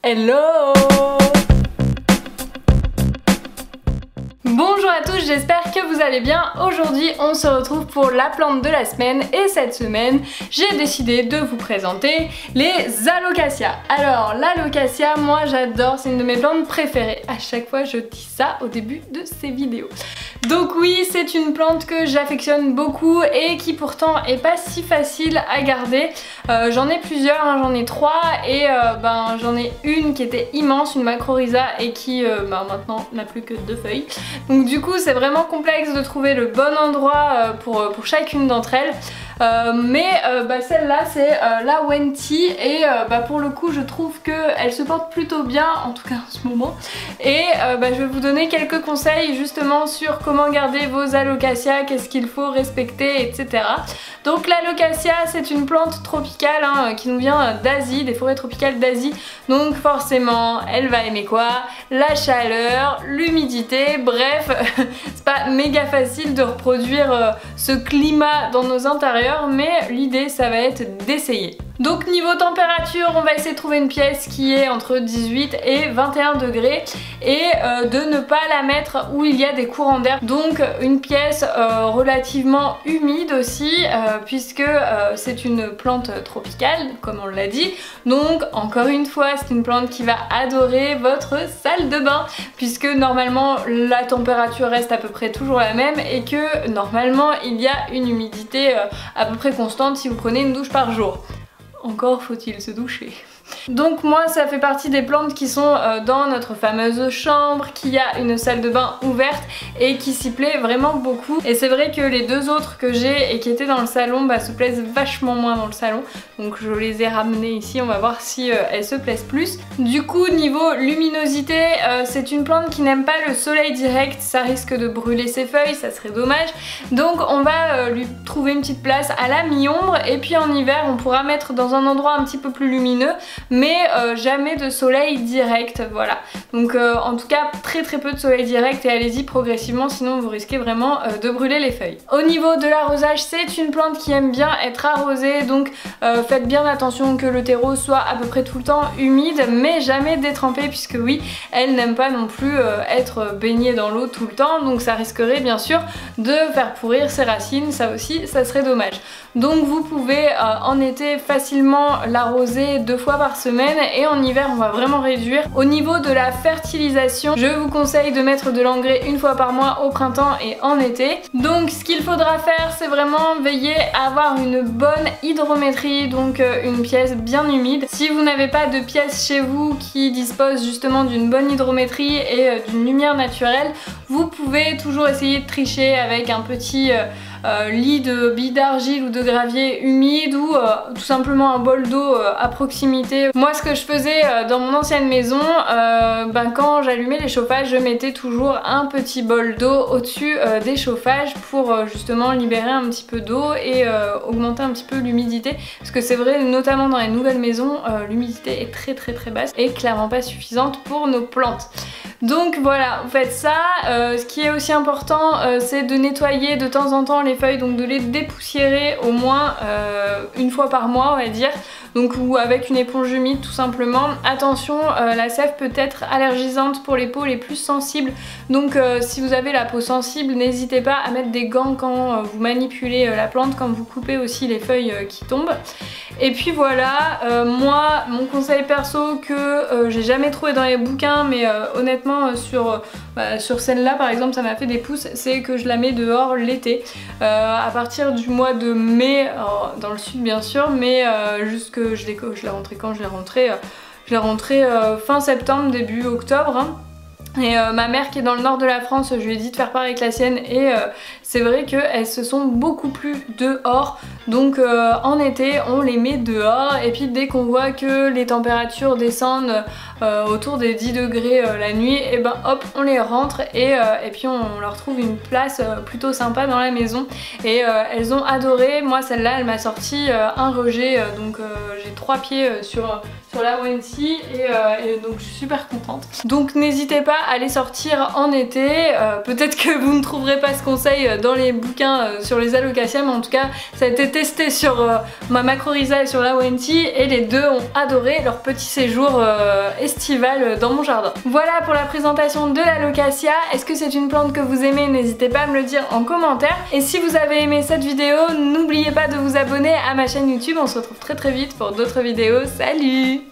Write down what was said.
Hello! Bonjour à tous, j'espère que vous allez bien. Aujourd'hui on se retrouve pour la plante de la semaine et cette semaine j'ai décidé de vous présenter les alocasias. Alors l'alocasia, moi j'adore, c'est une de mes plantes préférées. À chaque fois je dis ça au début de ces vidéos. Donc oui, c'est une plante que j'affectionne beaucoup et qui pourtant est pas si facile à garder. J'en ai plusieurs, hein, j'en ai 3 et j'en ai une qui était immense, une macrorhiza et qui maintenant n'a plus que 2 feuilles. Donc du coup c'est vraiment complexe de trouver le bon endroit pour chacune d'entre elles. Celle-là c'est la Wenti et pour le coup je trouve qu'elle se porte plutôt bien, en tout cas en ce moment. Et je vais vous donner quelques conseils justement sur comment garder vos alocasias, qu'est-ce qu'il faut respecter, etc. Donc l'alocasia c'est une plante tropicale qui nous vient d'Asie, des forêts tropicales d'Asie. Donc forcément elle va aimer quoi? La chaleur, l'humidité, bref c'est pas méga facile de reproduire ce climat dans nos intérieurs, mais l'idée ça va être d'essayer. Donc niveau température, on va essayer de trouver une pièce qui est entre 18 et 21 degrés et de ne pas la mettre où il y a des courants d'air. Donc une pièce relativement humide aussi puisque c'est une plante tropicale comme on l'a dit. Donc encore une fois c'est une plante qui va adorer votre salle de bain puisque normalement la température reste à peu près toujours la même et que normalement il y a une humidité à peu près constante si vous prenez une douche par jour. Encore faut-il se doucher. Donc moi ça fait partie des plantes qui sont dans notre fameuse chambre, qui a une salle de bain ouverte et qui s'y plaît vraiment beaucoup. Et c'est vrai que les deux autres que j'ai et qui étaient dans le salon se plaisent vachement moins dans le salon. Donc je les ai ramenées ici, on va voir si elles se plaisent plus. Du coup niveau luminosité, c'est une plante qui n'aime pas le soleil direct, ça risque de brûler ses feuilles, ça serait dommage. Donc on va lui trouver une petite place à la mi-ombre et puis en hiver on pourra mettre dans un endroit un petit peu plus lumineux, mais jamais de soleil direct, voilà. Donc en tout cas très peu de soleil direct et allez-y progressivement sinon vous risquez vraiment de brûler les feuilles. Au niveau de l'arrosage, c'est une plante qui aime bien être arrosée, donc faites bien attention que le terreau soit à peu près tout le temps humide mais jamais détrempé puisque oui, elle n'aime pas non plus être baignée dans l'eau tout le temps, donc ça risquerait bien sûr de faire pourrir ses racines, ça aussi ça serait dommage. Donc vous pouvez en été facilement l'arroser 2 fois par semaine et en hiver on va vraiment réduire. Au niveau de la fertilisation, je vous conseille de mettre de l'engrais 1 fois par mois au printemps et en été. Donc ce qu'il faudra faire c'est vraiment veiller à avoir une bonne hydrométrie, donc une pièce bien humide. Si vous n'avez pas de pièce chez vous qui dispose justement d'une bonne hydrométrie et d'une lumière naturelle, vous pouvez toujours essayer de tricher avec un petit lit de billes d'argile ou de gravier humide ou tout simplement un bol d'eau à proximité. Moi ce que je faisais dans mon ancienne maison, quand j'allumais les chauffages je mettais toujours un petit bol d'eau au-dessus des chauffages pour justement libérer un petit peu d'eau et augmenter un petit peu l'humidité parce que c'est vrai notamment dans les nouvelles maisons l'humidité est très basse et clairement pas suffisante pour nos plantes. Donc voilà, vous faites ça. Ce qui est aussi important c'est de nettoyer de temps en temps les feuilles, donc de les dépoussiérer au moins 1 fois par mois on va dire, donc ou avec une éponge humide tout simplement. Attention, la sève peut être allergisante pour les peaux les plus sensibles, donc si vous avez la peau sensible n'hésitez pas à mettre des gants quand vous manipulez la plante, quand vous coupez aussi les feuilles qui tombent. Et puis voilà, moi mon conseil perso que j'ai jamais trouvé dans les bouquins mais honnêtement sur celle-là par exemple ça m'a fait des pouces, c'est que je la mets dehors l'été à partir du mois de mai dans le sud bien sûr, mais jusque je l'ai rentrée quand je l'ai rentrée fin septembre début octobre hein. Et ma mère qui est dans le nord de la France, je lui ai dit de faire pareil avec la sienne et c'est vrai qu'elles se sont beaucoup plus dehors. Donc en été on les met dehors et puis dès qu'on voit que les températures descendent autour des 10 degrés la nuit, et ben hop on les rentre et puis on leur trouve une place plutôt sympa dans la maison. Et elles ont adoré. Moi celle-là elle m'a sorti un rejet, donc j'ai 3 pieds sur la Wenti et donc je suis super contente. Donc n'hésitez pas à les sortir en été. Peut-être que vous ne trouverez pas ce conseil dans les bouquins sur les alocasias, mais en tout cas ça a été testé sur ma macrorhiza et sur la Wenti et les deux ont adoré leur petit séjour estival dans mon jardin. Voilà pour la présentation de l'alocasia. Est-ce que c'est une plante que vous aimez? N'hésitez pas à me le dire en commentaire. Et si vous avez aimé cette vidéo, n'oubliez pas de vous abonner à ma chaîne YouTube. On se retrouve très vite pour d'autres vidéos. Salut!